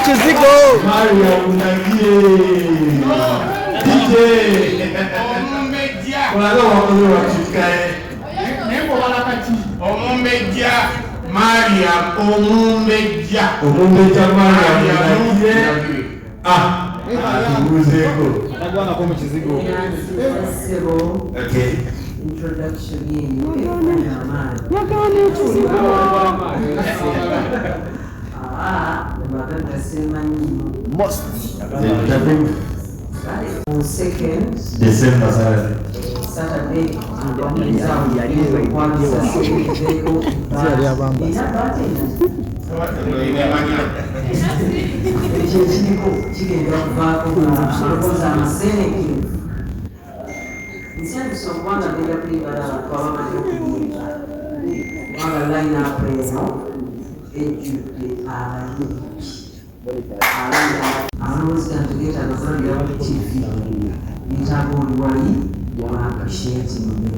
Chizigo. Mariam, Ndagire. Qute. Olaga wakoze wakikaye. Nembo balakati. Omumbejja Mariam, omumbejja Mariam Ndagire. Bimuweddeko. Nagwana kwa Chizigo. Okay. Introduction in Most. second December Saturday insieme sono quando abbiamo prima la parola di quando lei ha preso e giudice I was going to get another TV. Wali appreciating me.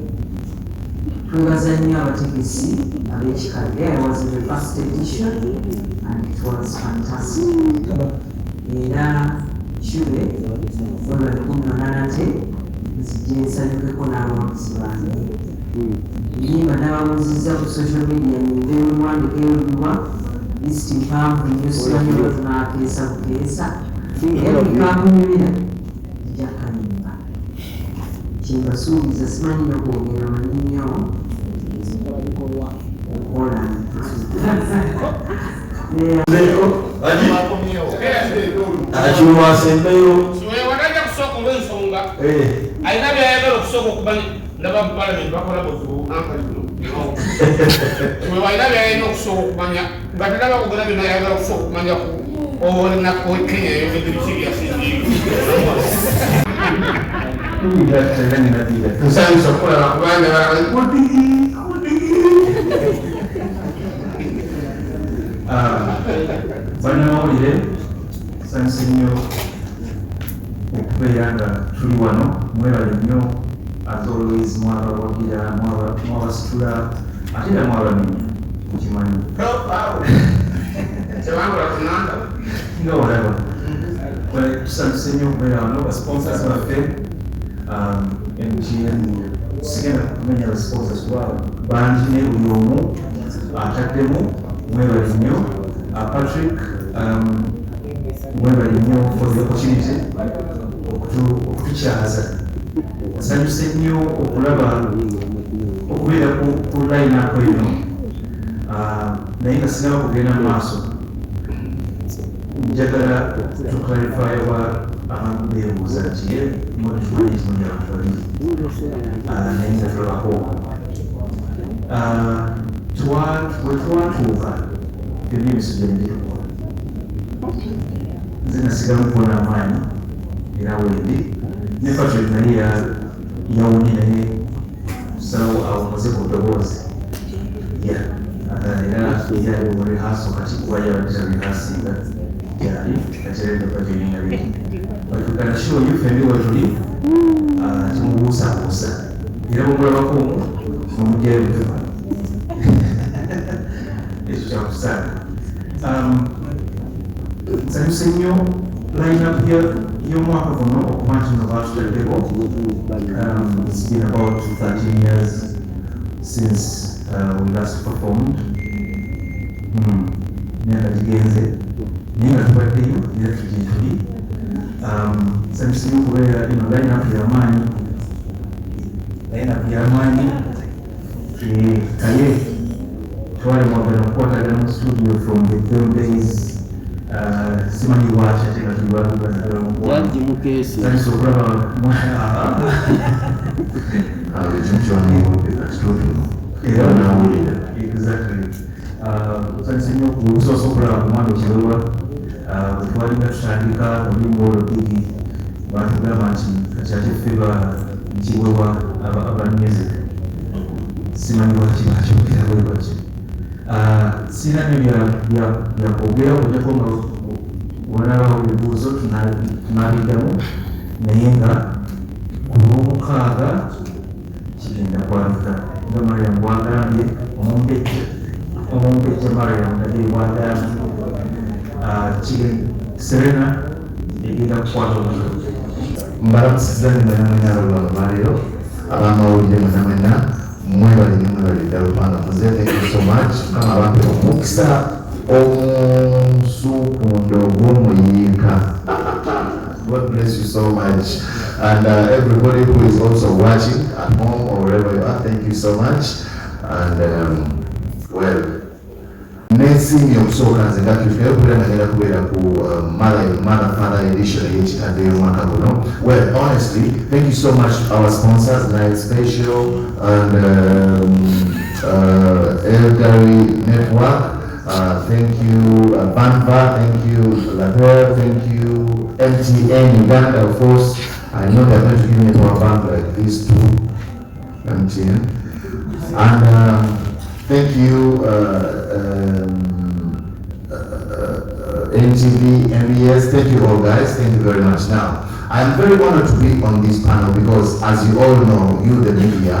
Twebazannya abategesi ab'ekikadde. I was in the first edition and it was fantastic. Era Qute wabali kunonanate nzijensanyukeko n'abamuzi bange. Yimba n'abawuzizza ku social media nyimba ebiwandiko ebiwa lisiti mpanvu nnyo simanyi oba tunaakeesa bukeesa era bikamunyumira jakanyumba kyembasuubiza simanyi nokwogera maninyo okola akiwasembeyo wanaja kusooka olw'ensonga alina byayagala okusooka okumanya ndaba mu palamenti bakola buzibu walina byayalina okusooka okumanya nga tenaba kugera byonna yayagala okusooka okumanya ku olunaku Kenya yogedde biki byasingiyo tusanyusa okulaba kubanga bannamawulire nsanyuse nnyo okubeera nga tuli wano mwebale nnyo as always mwabawagira mwabasitula ate era mwabamenya mukimanyi nga walaba tusanyuse nnyo okubeera wano basponsors baffe MTN sigenda kumenya basponsors lwabo bangi ne buli omu ataddemu mwebale nnyo Patrick mwebale nnyo for the opportunity okutukyaza nsanyuse nnyo okulaba okubeera ku line-up eno naye nga sinaba kugenda mu maaso njagala tuclarify oba abantu beebuuza nti tumanyi ekimanyi abantu babiri naye nga tulabako bwe twatuuka byonna emisujja negitukola nze nasigamu kubona amaanyi era wendi ne Patrick naye yawonye naye sawo awumuze ku ddoboozi era yali mu rehaso kati kuba yabadde rehasinga yali kateredde bajoininga biki batukana sure you fendi wetuli tumubuusabuusa era bwemulabako omu mumugyayo butuba ekyo kyakusaana nsanyuse nnyo line-up y'omwaka guno okuba nti no batutaddeko. It's been about 13 years since we last performed. Myaka gigenze naye nga tubaddeyo era tuli tuli nsanyuse nnyo okubeera ino line-up y'amaanyi Kaye twali mwagala okukwatagana mu studio from the film days. Simanyi lwaki ate nga tuli balubansanyusa okulaba nsanyusa nnyo okusobosa okulaba ku mwana Kiwewa bwe twalinga tutandika oluyimba olwo bigi batugamba nti kati ate ffe Kiwewa aba music simanyi lwaki bakyogera bwe batyo sina nyo byakwogera okugyako nga walabawo ebibuuzo tunabiddamu naye nga ku Lwomukaaga kigenda kwabika nga Mariam bwagambye omumbejja Mariam Ndagire bwagambye Serena egenda kukwata omuliro. Mbalamusizza ne bannamwena abalwaliro ab'amawulire mwenna mwebale ddala kubanga muze. Thank you so much. Mukama abampe omukisa omusukundo gw'omuyiika. God bless you so much. And everybody who is also watching at home or wherever you are, thank you so much. And well, next okusooka nze nga tufikire kubeera nagenda kubeera ku mother father edition ey'ekitadde y'omwaka guno. Well, honestly, thank you so much our sponsors, Night Special and Ndagire Network. Thank you Banva, thank you Later, thank you MTN Uganda, of course. I know they're going to give me a power bank like these two, MTN. And thank you NTV, MBS, thank you all guys, thank you very much. Now, I'm very honored to be on this panel because as you all know, you the media,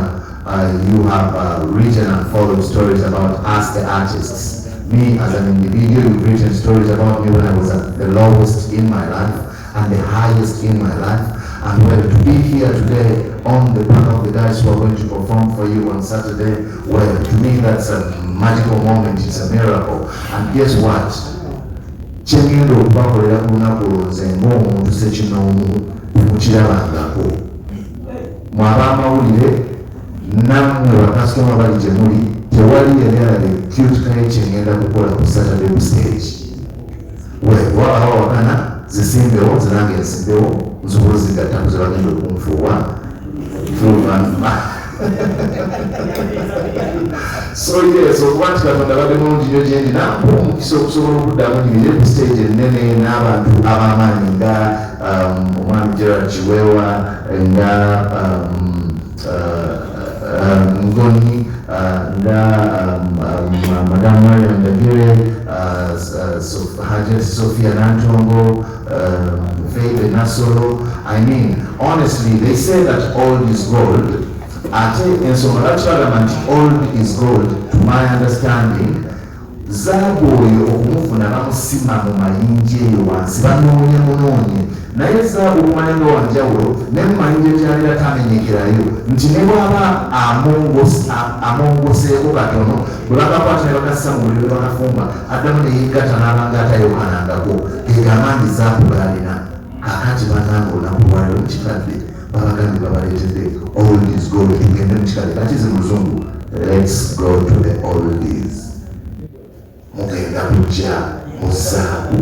you have written and followed stories about us the artists. Me as an individual, you've written stories about me when I was at the lowest in my life and the highest in my life. And well, to be here today on the part of the guys who are going to perform for you on Saturday, well, to me that's a magical moment, it's a miracle. And guess what? Kyengenda okubakolera ku lunaku olwo ng'omuntu ssekinoomu tekukirabangako. Mw'ab'amawulire nammwe bakasitoma bali gye muli, tewali yali alabye Qute Kaye kyengenda kukola ku Saturday ku stage. Well, wabaawo wakana zisimbewo zinange nsimbewo nsobola zigattaku ze bagenda okunfuuwa oluvannyuma. So yes, okuba nti Katonda badde mulungi nnyo gye ndi nampa omukisa okusobola okuddamu nyimire ku stage ennene n'abantu ab'amaanyi nga omwami Gerald Kiwewa, nga Ngoni, nga Madam Mariam Ndagire, Sophia Nantongo, Faith Nasolo. I mean, honestly, they say that old is gold. And so old is gold, to my understanding. Zaabu oyo okumufuna bamusima mu mayinja eyo wansi banoonye munoonye naye zaabu kumanya nga wanjawulo ne mu mayinja gyalira tamenyekerayo nti ne bw'aba amongoseeko katono bwe bakakwata ne bakassa mu buliro bakafumba addamu ne yeegatta n'abanga atayokanangako gegamba nti zaabu baalina kakati bananga olunaku lwaliro mu kitadde babagambye babaleetedde old is gold tugende mu kikale kati zi muzungu let's go to the oldies. Mugenda kujja mu zzaabu.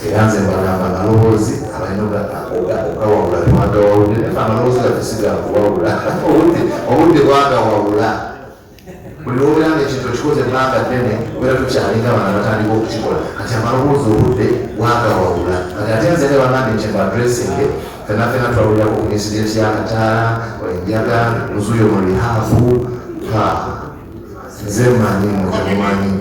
Era nze mbagamba amaloboozi abalina okugawawula twagawawulire naye amaloboozi gaffe sigakuwawula obudde bwagawawula. Buli lwobeera ng'ekintu okikoze ebbanga ddene obeera tukyalinga abaana batandika okukikola kati amaloboozi obudde bwagawawula. Kati ate nze ne bannange nkyemba adressinge fena twawulirako ku incidenti y'akataala enjaga luzuuyo mu rihaavu nze manyi mutemumanyi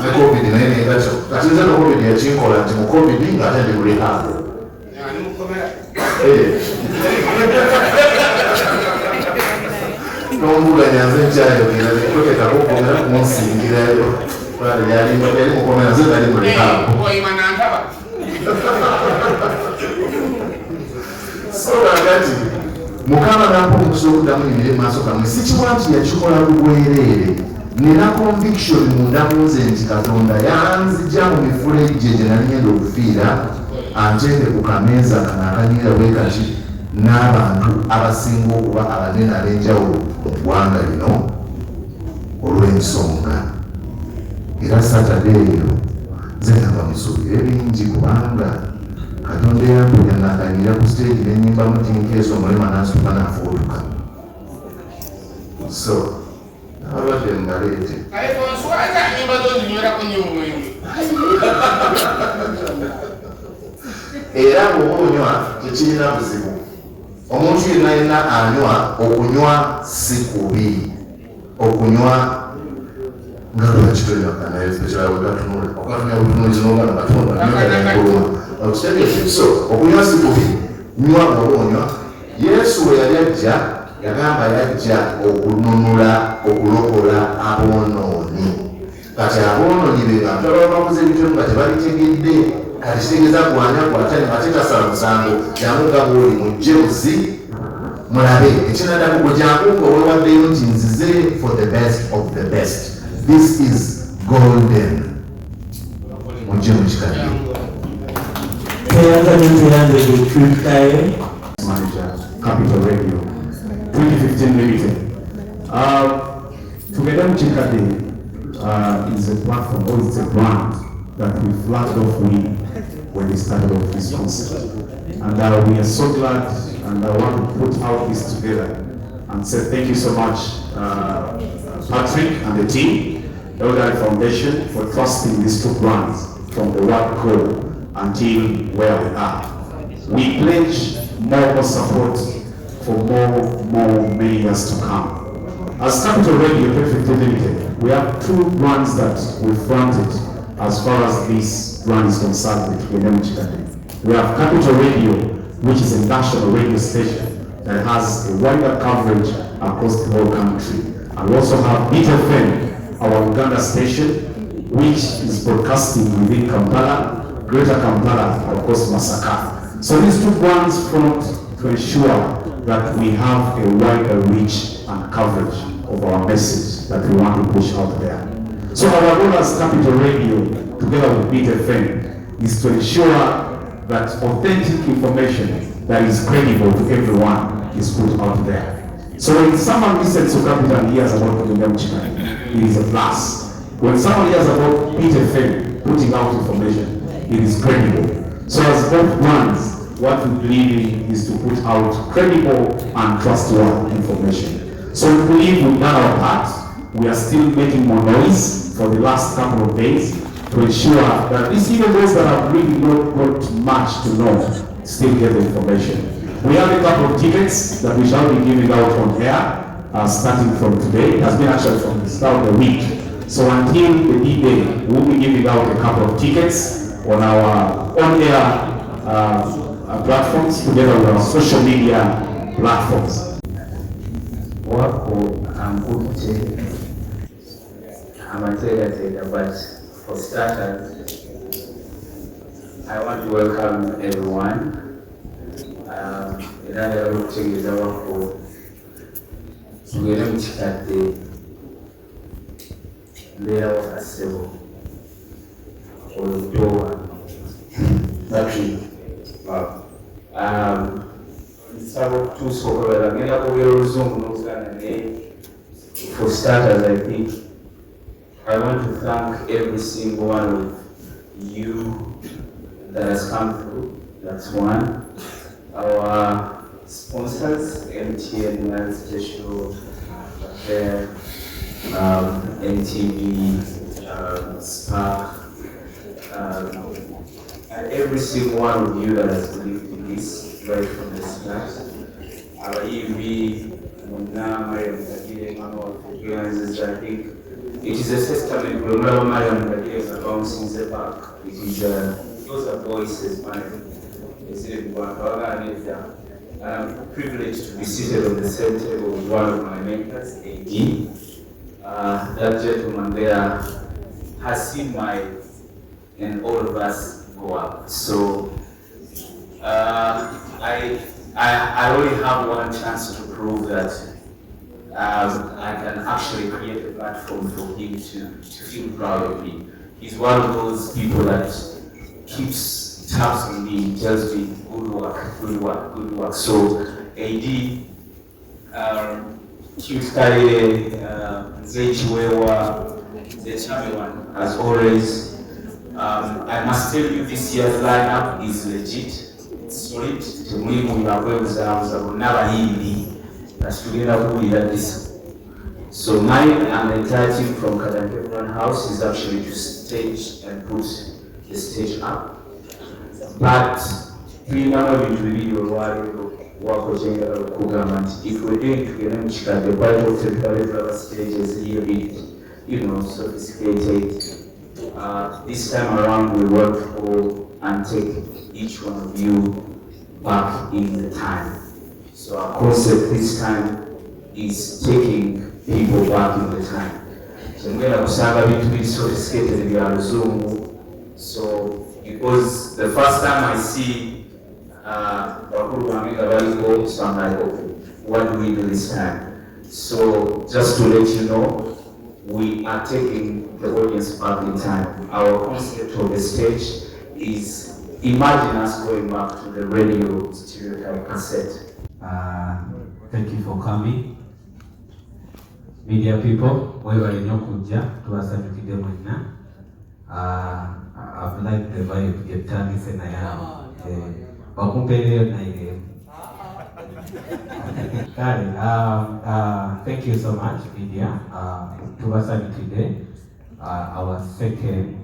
ne covid naye negatyo kati nze no covid yakinkola nti mu covid ng'ate ndi mu rihaavu. N'ombuganya nze nkyayogera tekotekaku okwongera kumunsingirayo yali mukomera nze nali mu rihaavu. So kakati Mukama nampa omukisa okuddamu nyimire mu maaso kamwe sikiwa nti yakikola lubwereere nina conviction munda munze nti Katonda yanzija mu mifuleegye gye nali ngenda okufiira anteeke ku kameeza kano akanyira bwe kati n'abantu abasinga okuba abanene ab'enjawulo mu ggwanga lino olw'ensonga. Era Saturday eyo nze nava musuubira ebingi kubanga Katonda yampunya nakanyira ku stage n'ennyimbamu tinkeeso omulema n'asituka n'afuutuka. So abadde mbaleete era bw'oba onywa tekirina buzibu. Omuntu yenna anywa, okunywa si kubi. Okunywa nga lwakitoakatunulizinogaakatonda okunywa si kubi, nywa bw'oba onywa. Yesu we yali ajja yagamba yajja okununula okulokola aboonoonyi. kati aboonoonyi be bantu ababakoze ebitemu nga tebalitegedde kati kitegeeza gwanya gwatani ate tasala musango jangu nga bwoli mujje buzi mulabe ekinadamu gwe jangu nga weewaddeyo nti nzize for the best of the best. This is golden. Mujje mukikadde. Manager, Capital Radio, 2015 Limited. Together Chikade is a platform, or it's a brand that we flagged off with when we started off this concept. And we are so glad, and I want to put out this together and say thank you so much, Patrick and the team, Ndagire Foundation, for trusting these two brands from the word go until where we are. We pledge more support for many years to come. As Capital Radio 2015 Limited, we have two brands that we fronted as far as this brand is concerned with Bimuweddeko. We have Capital Radio, which is a national radio station that has a wider coverage across the whole country. And we also have FM, our Uganda station, which is broadcasting within Kampala, Greater Kampala, and of course Masaka. So these two brands front to ensure that we have a wider reach and coverage of our message that we want to push out there. So our role as Capital Radio, together with FM, is to ensure that authentic information that is credible to everyone is put out there. So when someone listens to Capital and hears about Bimuweddeko, it is a plus. When someone hears about FM putting out information, it is credible. So as both brands, what we believe in is to put out credible and trustworthy information. So we believe we've done our part. We are still making more noise for the last couple of days to ensure that at least even those that have really not got much to know still get the information. We have a couple of tickets that we shall be giving out on air starting from today. It has been actually from the start of the week. So until the D-Day, we'll be giving out a couple of tickets on our on-air platforms together with our social media platforms. Wako Qute, but for starters, I want to welcome everyone. Era okutegeeza wako tugere mu kikadde mbeera wakassebo olutowa nsaba okutuusa okwebala ngenda kwogera oluzungu n'oluganda naye for starters I think I want to thank every single one of you that has come through. That's one. Our sponsors, MTN, United Special, NTV, Spark, and every single one of you that has believed in this right from the start. Our EV, Mariam, Ndagire, organizers, I think it is a testament. Remember, Mariam Ndagire is around since the back. It is those are voices, Mariam. I'm privileged to be seated on the same table with one of my mentors, AD. That gentleman there has seen and all of us go up. So I only have one chance to prove that I can actually create a platform for him to feel proud of me. He's one of those people that keeps tabs on me, tells me good work, good work, good work. So AD, Qute, Kiwewa, the champion, as always. I must tell you, this year's lineup is legit. It's solid. So my and the entire team from Kaye House is actually to stage and put the stage up. But if we're doing together, the quite often the stages here be, sophisticated. This time around, we work for and take each one of you back in the time. So our concept this time is taking people back in the time. Temugenda kusanga bintu biri sophisticated bya luzungu. So because the first time I see bakulu bange nga baliko, so I'm like, okay, what do we do this time? So just to let you know, we are taking the audience back in time. Our concept of the stage is imagine us going back to the radio stereotype cassette. Thank you for coming. Media people, webale nnyo kujja tubasanyukidde mwenna. I've liked the vibe gyetandise naye bakumpeereyo naye. Kale, thank you so much media. Tubasanyukidde our second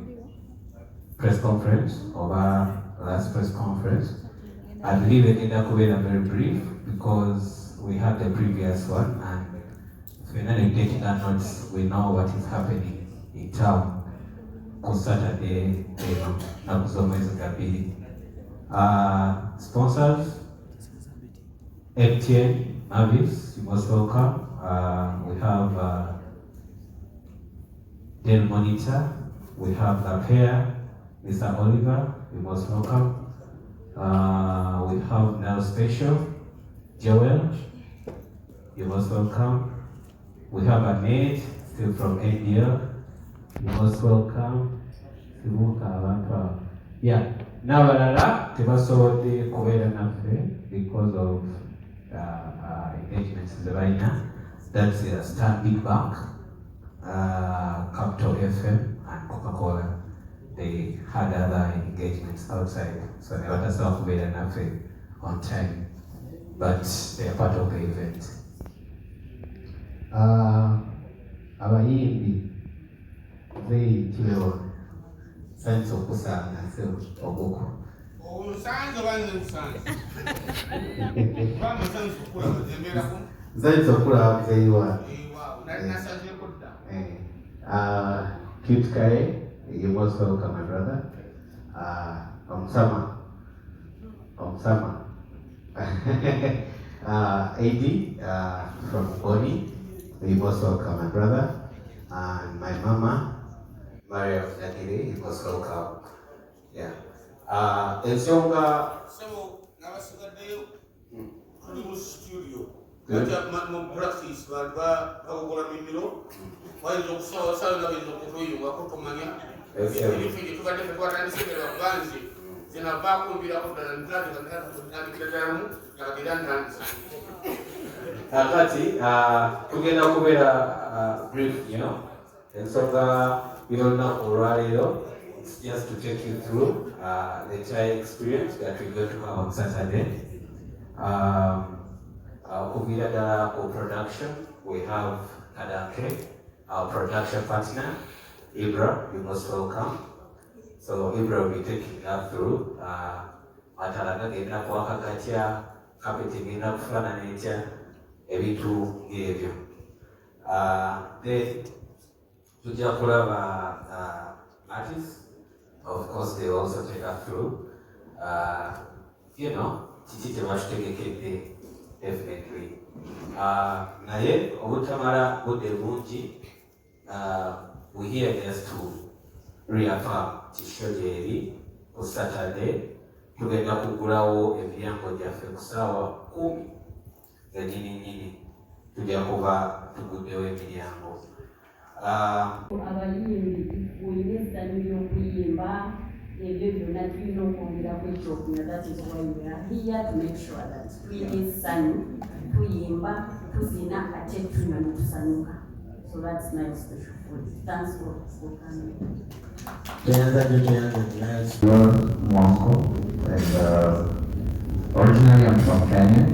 press conference of our last press conference. I believe it ended up being very brief because we had the previous one, and if we're not taking our notes, we know what is happening in town on Saturday, sponsors, FTN, Mavis, you most welcome. We have Del Monitor, we have the pair, Mr. Oliver, you most welcome. We have now Special, Joel, you're most welcome. We have a maid, still from India, you're most welcome. Yeah, now tebasobodde kubeera naffe because of engagements right now. That's Star Big Bank, Capital FM, and Coca-Cola. They had other engagements outside, so they want us to be enough on time, but they are part of the event. Abayimbi they Kiwewa sense of kusanga ogoko. Usanze banje usanze. Vama sense kula mzembera ku. Sense of kula mzeiwa. Nani nasaje kudda. Qute Kaye, you're most welcome, my brother. Omsama. AD from Boni, you're most welcome, my brother. And my mama, Mariam, Ndagire, you're most welcome. Yeah. Ensonga. So, nabasigaddeyo tuli mu studio. Kati mu practice bakola mimiro. Wayinza okusaba nga bayinza okutuyunga kutumanya. Ebifo gye tubadde twatandisibira banzi zinavaako mbirako ddala ntandikira ddala mu nabagera ntandisa. Kakati tugenda kubeera brief, ensonga y'olunaku olwaleero. It's just to take you through the entire experience that we're going to have on Saturday. Kugira ddala ku production, we have Kadake, our production partner. Ibra, you're most welcome. So Ibra will be taking that through. Matalaga genda kwaka gatya, kapeti genda kufaanana etya, ebintu ng'ebyo. Then tujja kulaba artists. Of course, they will also take us through. Kiki tebatutegekedde definitely. Naye obutamala budde bungi. We're here just to reaffirm tisho gyeri ku Saturday. Tugenda kugulawo ebyango gyaffe ku ssaawa 10 zennyini tujja kuba tuguddewo emiryango. Abayimbi bulina essanyu ly'okuyimba ebyo byonna tulina okwongeraku ekyokunywa. That is why we are here to make sure that tulina essanyu tuyimba tuzina ate tunywa n'okusanyuka. So that's my special food. Thanks for coming. Mwanko, and originally I'm from Kenya,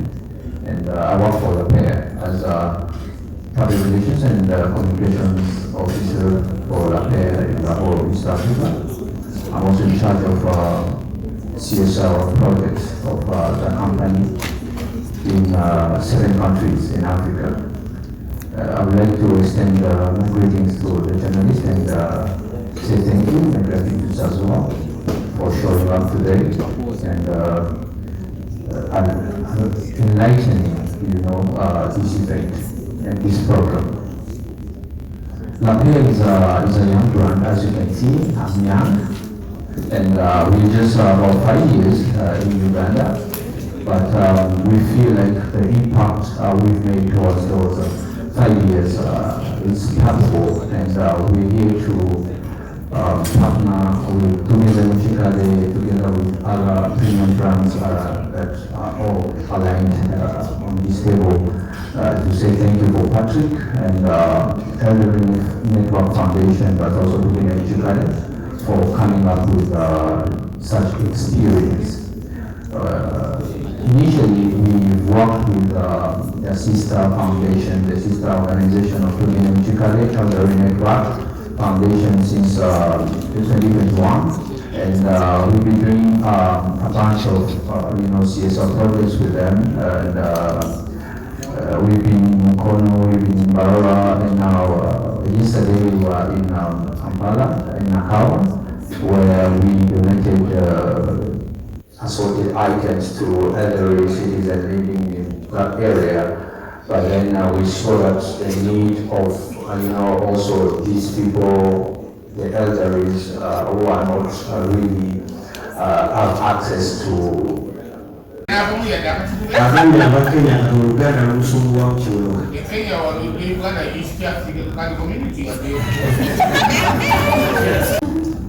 and I work for the pair as a public relations and communications officer for the pair in the whole East Africa. I'm also in charge of CSR projects of the company in 7 countries in Africa. I would like to extend my greetings to the journalists and say thank you and gratitude as well for showing up today and enlightening, this event and this program. Kaye is a young brand, as you can see. I'm young, and we're just about 5 years in Uganda. But we feel like the impact we've made towards those 5 years is palpable, and we're here to partner with Bimuweddeko together with other premium brands that are all aligned on this table to say thank you for Patrick and Elderly Network Foundation, but also Bimuweddeko for coming up with such experience. Initially, we worked with the sister foundation, the sister organization of Bimuweddeko, Elderly Network Foundation, since 2021, and we've been doing a bunch of CSR projects with them, and we've been in Kono, we've been in Barora, and now yesterday we were in Kampala, in Nakawa, where we donated assorted items to elderly citizens living in that area. But then we saw that the need of also these people, the elderly who are not really have access to.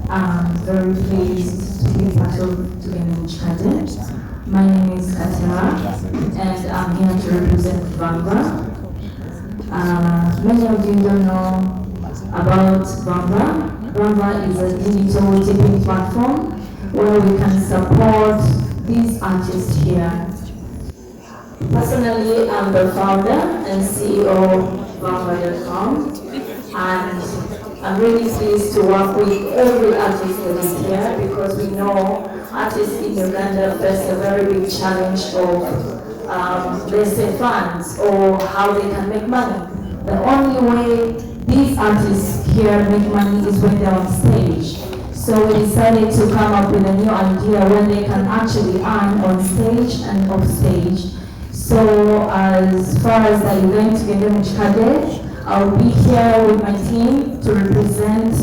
I'm very pleased to be part of Qute. My name is Kaye, and I'm here to represent Vanga. Many of you don't know about Vanga. Vanga is a digital tipping platform where we can support these artists here. Personally, I'm the founder and CEO of Vanga.com, and I'm really pleased to work with every artist that is here, because we know artists in Uganda face a very big challenge of, let's say, funds or how they can make money. The only way these artists here make money is when they're on stage. So we decided to come up with a new idea where they can actually earn on stage and off stage. So as far as the event Qute, I'll be here with my team to represent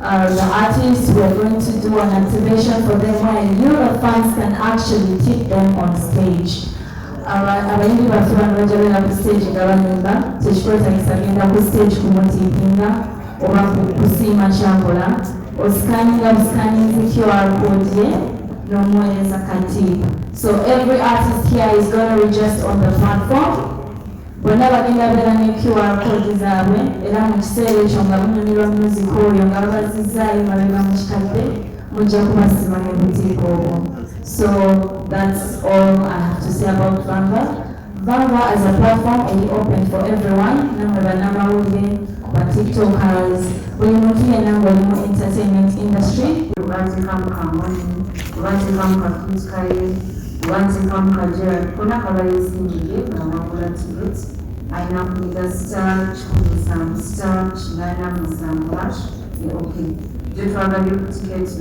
the artists. We're going to do an activation for them where you, the fans, can actually tip them on stage. Abayimbi baffe banogerera ku stage nga banyumba tekikwetagisa genda ku stage kumutipinga oba kusiima kyakola osikaninga busikaninzi QR code ye n'omuweereza katiiba. So every artist here is going to register on the platform. Bonna bagenda beera ne QR code zaabwe, era mu kiseera ekyo nga munyumirwa music oyo nga babazizaayo nga beba mu kikadde mujja kubasiima ne butiika obwo. So that's all I have to say about Vanga. Vanga as a platform is open for everyone. TikTokers, we want to entertainment industry. We want to come Kaye, we want to come Kaye, we want to come Gerald. Kuna kabaye singi na makula tickets. Aina kuliga star, nana musambash. Okay. Yetwala tickets,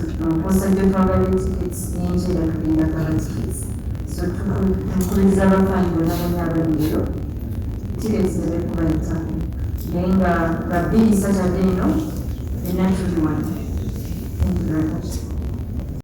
posa Yetwala tickets, ninja da kulinda kaba tickets. So tukuliza bafani n'abanyabiro. Tickets zile kubaita. Nenga babili Saturday no, the natural one. Thank you very much.